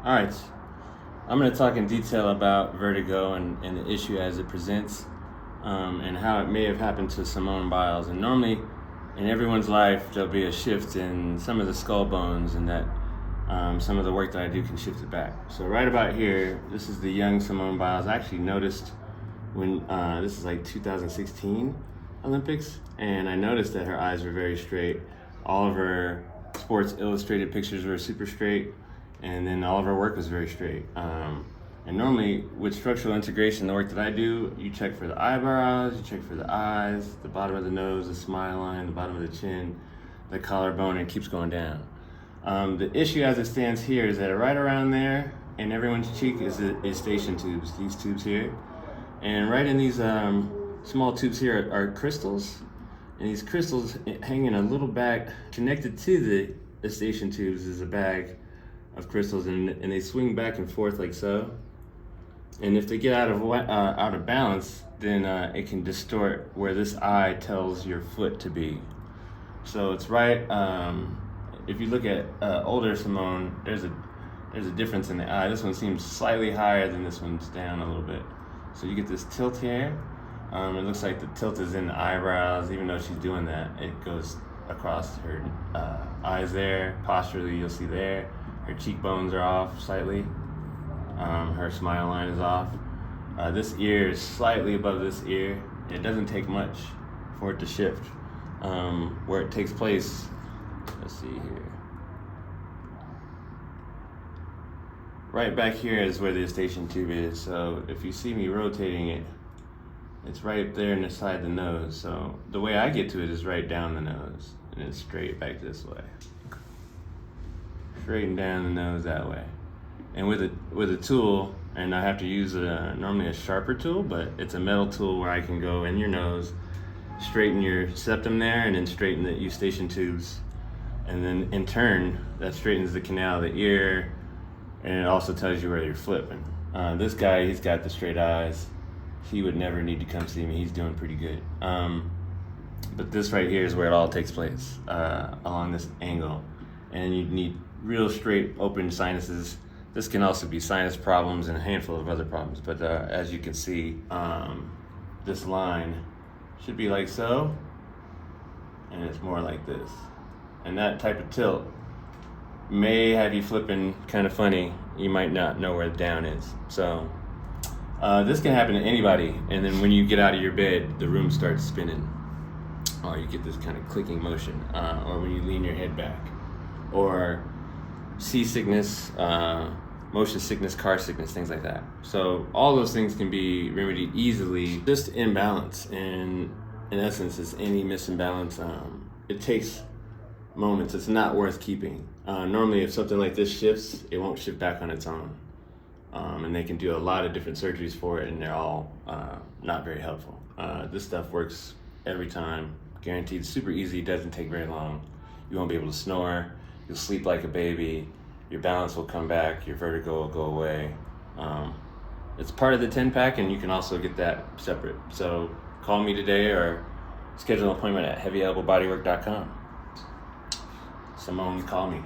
All right, I'm going to talk in detail about vertigo and the issue as it presents, and how it may have happened to Simone Biles. And normally, in everyone's life, there'll be a shift in some of the skull bones, and that some of the work that I do can shift it back. So right about here, this is the young Simone Biles. I actually noticed when this is like 2016 Olympics, and I noticed that her eyes were very straight. All of her Sports Illustrated pictures were super straight, and then all of her work was very straight. And normally with structural integration, the work that I do, you check for the eyebrows, you check for the eyes, the bottom of the nose, the smile line, the bottom of the chin, the collarbone, and it keeps going down. The issue as it stands here is that right around there in everyone's cheek is eustachian tubes, these tubes here. And right in these small tubes here are crystals. And these crystals hang in a little bag. Connected to the eustachian tubes is a bag of crystals, and they swing back and forth like so. And if they get out of balance, then it can distort where this eye tells your foot to be. So it's right. If you look at older Simone, there's a difference in the eye. This one seems slightly higher than this one's down a little bit. So you get this tilt here. It looks like the tilt is in the eyebrows. Even though she's doing that, it goes across her eyes there. Posturally, you'll see there. Her cheekbones are off slightly. Her smile line is off. This ear is slightly above this ear. It doesn't take much for it to shift. Where it takes place, let's see here. Right back here is where the eustachian tube is. So if you see me rotating it, it's right there inside the nose. So the way I get to it is right down the nose, and it's straight back this way. Straighten down the nose that way. And with a tool, and I have to use normally a sharper tool, but it's a metal tool where I can go in your nose, straighten your septum there, and then straighten the eustachian tubes. And then in turn, that straightens the canal of the ear, and it also tells you where you're flipping. This guy, he's got the straight eyes. He would never need to come see me. He's doing pretty good. But this right here is where it all takes place, along this angle. And you need real straight open sinuses. This can also be sinus problems and a handful of other problems. But as you can see, this line should be like so, and it's more like this. And that type of tilt may have you flipping kind of funny. You might not know where the down is. So this can happen to anybody, and then when you get out of your bed, the room starts spinning, or you get this kind of clicking motion, or when you lean your head back, or seasickness, motion sickness, car sickness, things like that. So all those things can be remedied easily. Just imbalance, and in essence, it's any misimbalance. It takes moments. It's not worth keeping. Normally, if something like this shifts, it won't shift back on its own. And they can do a lot of different surgeries for it, and they're all not very helpful. This stuff works every time, guaranteed. Super easy, doesn't take very long. You won't be able to snore. You'll sleep like a baby. Your balance will come back. Your vertigo will go away. It's part of the 10-pack, and you can also get that separate. So call me today or schedule an appointment at heavyelbowbodywork.com. Simone, call me.